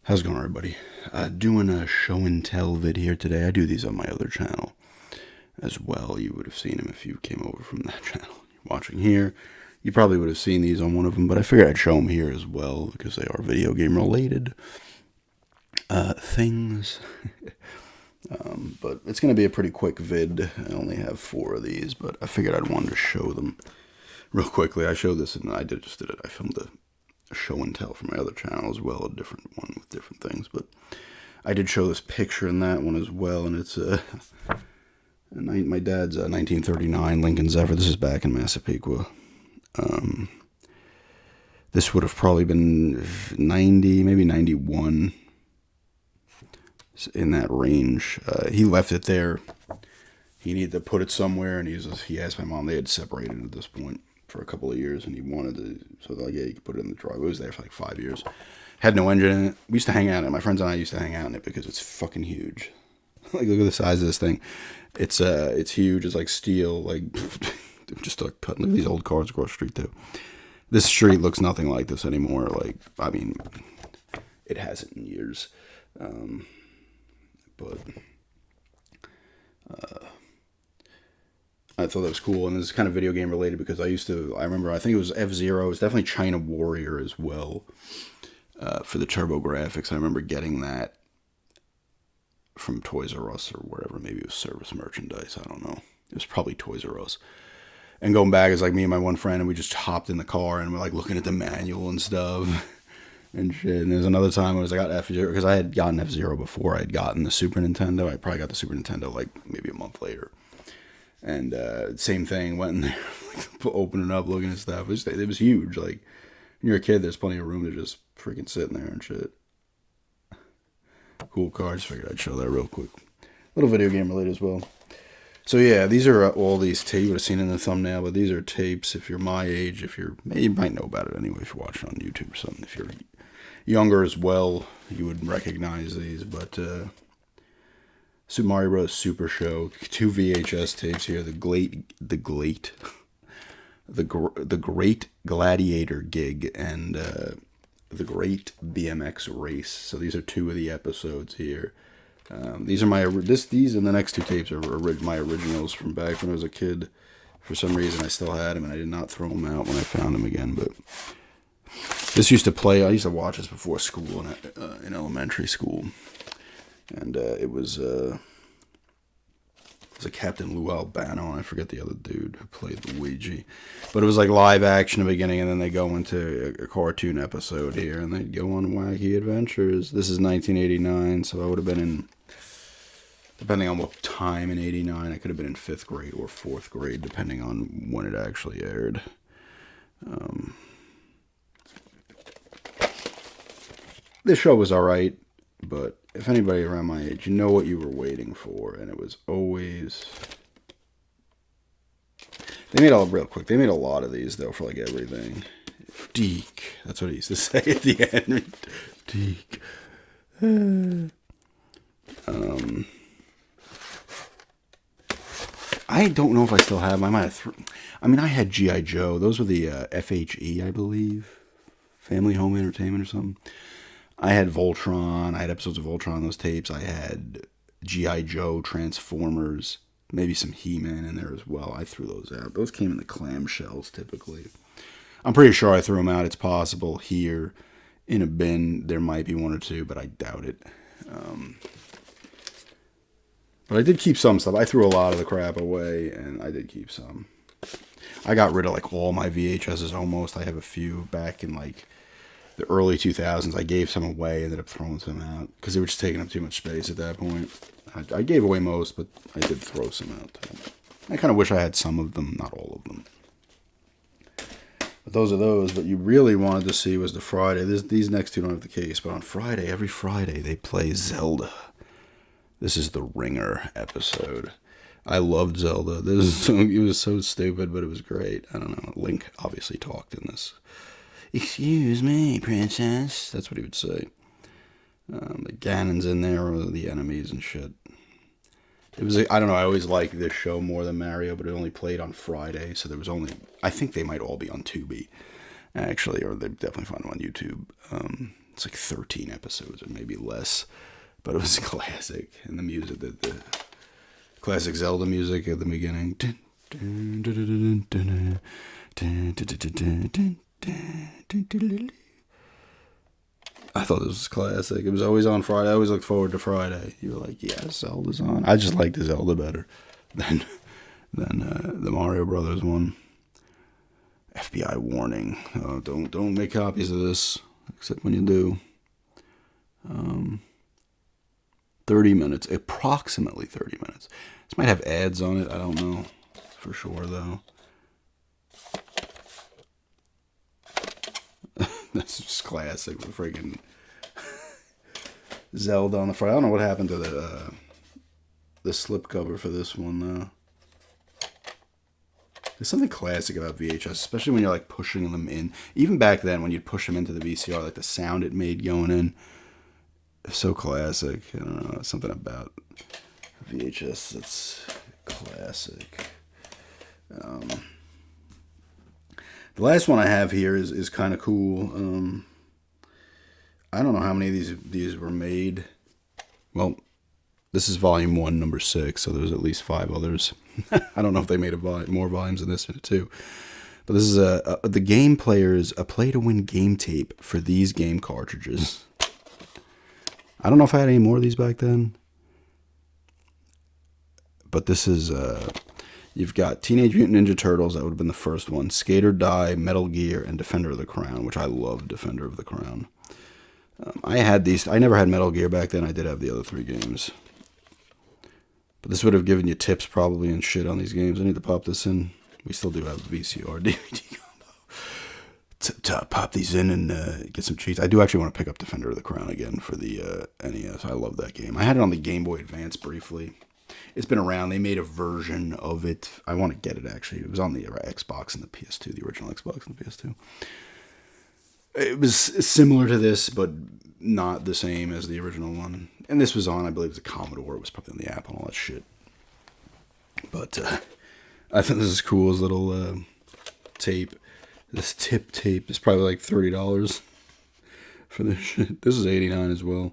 How's it going, everybody? Doing a show and tell vid here today. I do these on my other channel as well. You would have seen them if you came over from that channel. You're watching here. You probably would have seen these on one of them, but I figured I'd show them here as well because they are video game related things. But it's going to be a pretty quick vid. I only have 4 of these, but I figured I'd want to show them real quickly. I showed this and I just did it. I filmed a show and tell for my other channel as well, a different one with different things, but I did show this picture in that one as well, and it's my dad's 1939 Lincoln Zephyr. This is back in Massapequa. This would have probably been 90, maybe 91, in that range. He left it there. He needed to put it somewhere, and he asked my mom. They had separated at this point for a couple of years, and he wanted to, so they're like, yeah, you can put it in the driveway. It was there for like 5 years. Had no engine in it. We used to hang out in it. My friends and I used to hang out in it because it's fucking huge. Like, look at the size of this thing. It's huge. It's like steel. Like, just like cutting. Look at these old cars across the street too. This street looks nothing like this anymore. Like, I mean, it hasn't in years. But I thought that was cool, and this is kind of video game related because I remember, I think it was F-Zero. It was definitely China Warrior as well, for the Turbo Graphics. I remember getting that from Toys R Us or wherever. Maybe it was service merchandise. I don't know. It was probably Toys R Us. And going back, it's like me and my one friend, and we just hopped in the car, and we're like looking at the manual and stuff and shit. And there's another time I got F-Zero, because I had gotten F-Zero before I had gotten the Super Nintendo. I probably got the Super Nintendo like maybe a month later. And same thing, went in there, opening up, looking at stuff. It was huge. Like, when you're a kid, there's plenty of room to just freaking sit in there and shit. Cool cars. Figured I'd show that real quick. Little video game related as well. So yeah, these are all these tapes. You would have seen in the thumbnail, but these are tapes. If you're my age, you might know about it anyway if you're watching on YouTube or something. If you're younger as well, you would recognize these. But Super Mario Bros. Super Show, 2 VHS tapes here. The Great Gladiator Gig, and the Great BMX Race. So these are 2 of the episodes here. These are these and the next 2 tapes are my originals from back when I was a kid. For some reason, I still had them, and I did not throw them out when I found them again. But this used to play. I used to watch this before school in elementary school. And it was a Captain Lou Albano, and I forget the other dude who played Luigi. But it was like live action in the beginning, and then they go into a cartoon episode here, and they go on wacky adventures. This is 1989, so I would have been in, depending on what time in 89, I could have been in 5th grade or 4th grade, depending on when it actually aired. This show was alright, but if anybody around my age, you know what you were waiting for, and it was always... They made a lot of these, though, for, like, everything. Deke. That's what he used to say at the end. Deke. I don't know if I still have them. I might have... I had G.I. Joe. Those were the FHE, I believe. Family Home Entertainment or something. I had Voltron. I had episodes of Voltron on those tapes. I had G.I. Joe, Transformers, maybe some He-Man in there as well. I threw those out. Those came in the clamshells typically. I'm pretty sure I threw them out. It's possible here in a bin there might be 1 or 2, but I doubt it. But I did keep some stuff. I threw a lot of the crap away, and I did keep some. I got rid of like all my VHSs almost. I have a few back in like the early 2000s. I gave some away, ended up throwing some out because they were just taking up too much space at that point. I gave away most, but I did throw some out. I kind of wish I had some of them, not all of them. But those are those. What you really wanted to see was the Friday. These next 2 don't have the case, but on Friday, every Friday, they play Zelda. This is the Ringer episode. I loved Zelda. It was so stupid, but it was great. I don't know. Link obviously talked in this. Excuse me, princess. That's what he would say. The Ganon's in there, or the enemies and shit. It was, I don't know, I always liked this show more than Mario, but it only played on Friday, so there was only, I think they might all be on Tubi, actually, or they definitely find them on YouTube. It's like 13 episodes or maybe less, but it was classic. And the music, the classic Zelda music at the beginning. I thought this was classic. It was always on Friday. I always looked forward to Friday. You were like, yeah, Zelda's on. I just liked the Zelda better than the Mario Brothers one. FBI warning: don't make copies of this, except when you do. 30 minutes, approximately 30 minutes. This might have ads on it. I don't know for sure though. This is classic. The freaking Zelda on the front. I don't know what happened to the slipcover for this one though. There's something classic about VHS, especially when you're like pushing them in. Even back then, when you'd push them into the VCR, like the sound it made going in, it's so classic. I don't know, something about VHS that's classic. The last one I have here is kind of cool. I don't know how many of these were made. Well, this is volume 1, number 6, so there's at least 5 others. I don't know if they made more volumes than this too. But this is the Game Players, a play-to-win game tape for these game cartridges. I don't know if I had any more of these back then. But this is, you've got Teenage Mutant Ninja Turtles, that would have been the first one. Skate or Die, Metal Gear, and Defender of the Crown, which I love Defender of the Crown. I had these, I never had Metal Gear back then. I did have the other 3 games. But this would have given you tips probably and shit on these games. I need to pop this in. We still do have VCR DVD combo. To pop these in and get some cheats. I do actually want to pick up Defender of the Crown again for the NES. I love that game. I had it on the Game Boy Advance briefly. It's been around. They made a version of it. I want to get it actually. It was on the Xbox and the PS2, the original Xbox and the PS2. It was similar to this, but not the same as the original one. And this was on, I believe, the Commodore. It was probably on the app and all that shit. But I think this is cool. This little tape. This tip tape is probably like $30 for this shit. This is $89 as well.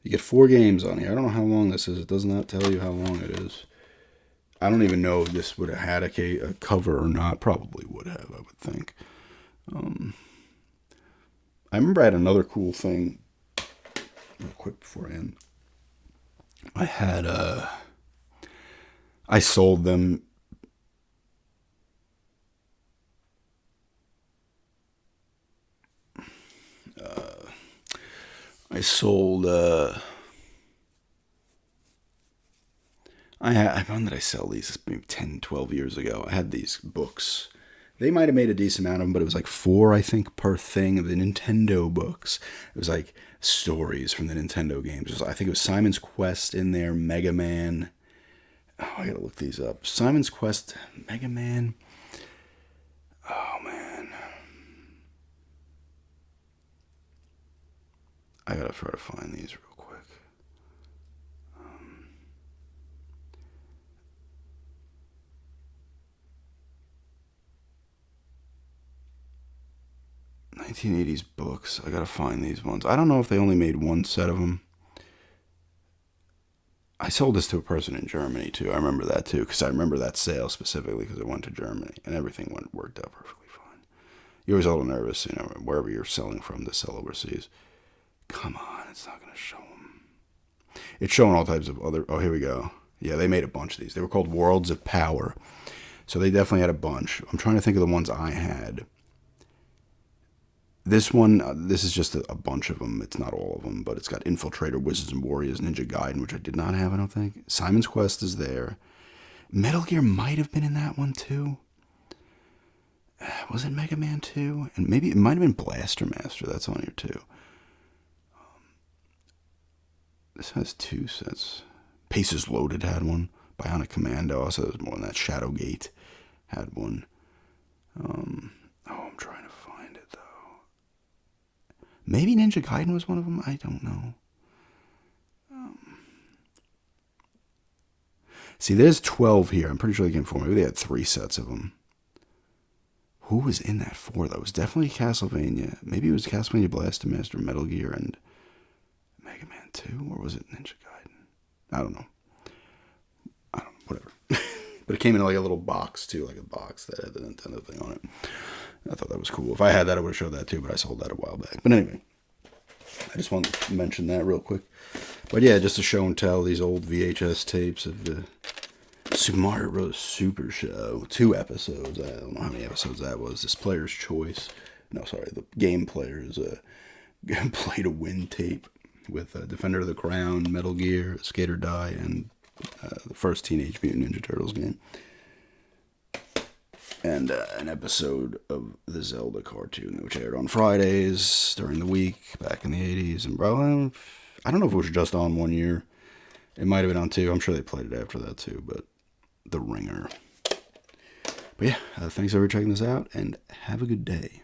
You get 4 games on here. I don't know how long this is. It does not tell you how long it is. I don't even know if this would have had a cover or not. Probably would have, I would think. I remember I had another cool thing. Real quick before I end. I had, I sold them. I sold, when did I sell these? Maybe 10, 12 years ago. I had these books. They might have made a decent amount of them, but it was like 4, I think, per thing of the Nintendo books. It was like stories from the Nintendo games. I think it was Simon's Quest in there, Mega Man. Oh, I gotta look these up. Simon's Quest, Mega Man. Oh, man. I gotta try to find these real quick. 1980s books. I gotta find these ones. I don't know if they only made 1 set of them. I sold this to a person in Germany too. I remember that too, because I remember that sale specifically because it went to Germany and everything worked out perfectly fine. You're always a little nervous, wherever you're selling from to sell overseas. Come on, it's not gonna show them. It's showing all types of other. Oh, here we go. Yeah, they made a bunch of these. They were called Worlds of Power, so they definitely had a bunch. I'm trying to think of the ones I had. This one, this is just a bunch of them. It's not all of them, but it's got Infiltrator, Wizards and Warriors, Ninja Gaiden, which I did not have, I don't think. Simon's Quest is there. Metal Gear might have been in that one, too. Was it Mega Man 2? And maybe it might have been Blaster Master. That's on here, too. This has 2 sets. Paces Loaded had one. Bionic Commando, also there was more than that. Shadowgate had one. I'm trying to find it, though. Maybe Ninja Gaiden was one of them. I don't know. See, there's 12 here. I'm pretty sure they came 4. Maybe they had 3 sets of them. Who was in that 4, though? It was definitely Castlevania. Maybe it was Castlevania Blaster Master, Metal Gear, and Mega Man 2? Or was it Ninja Gaiden? I don't know. Whatever. But it came in like a little box, too. Like a box that had the Nintendo thing on it. I thought that was cool. If I had that, I would have showed that, too. But I sold that a while back. But anyway. I just wanted to mention that real quick. But yeah, just to show and tell these old VHS tapes of the Super Mario Bros. Super Show. 2 episodes. I don't know how many episodes that was. This Player's Choice. No, sorry. The Game Player's Play to Win tape with Defender of the Crown, Metal Gear, Skate or Die, and the first Teenage Mutant Ninja Turtles game. And an episode of the Zelda cartoon, which aired on Fridays during the week back in the 80s. And bro, I don't know if it was just on 1 year. It might have been on 2. I'm sure they played it after that too, but The Ringer. But yeah, thanks for checking this out, and have a good day.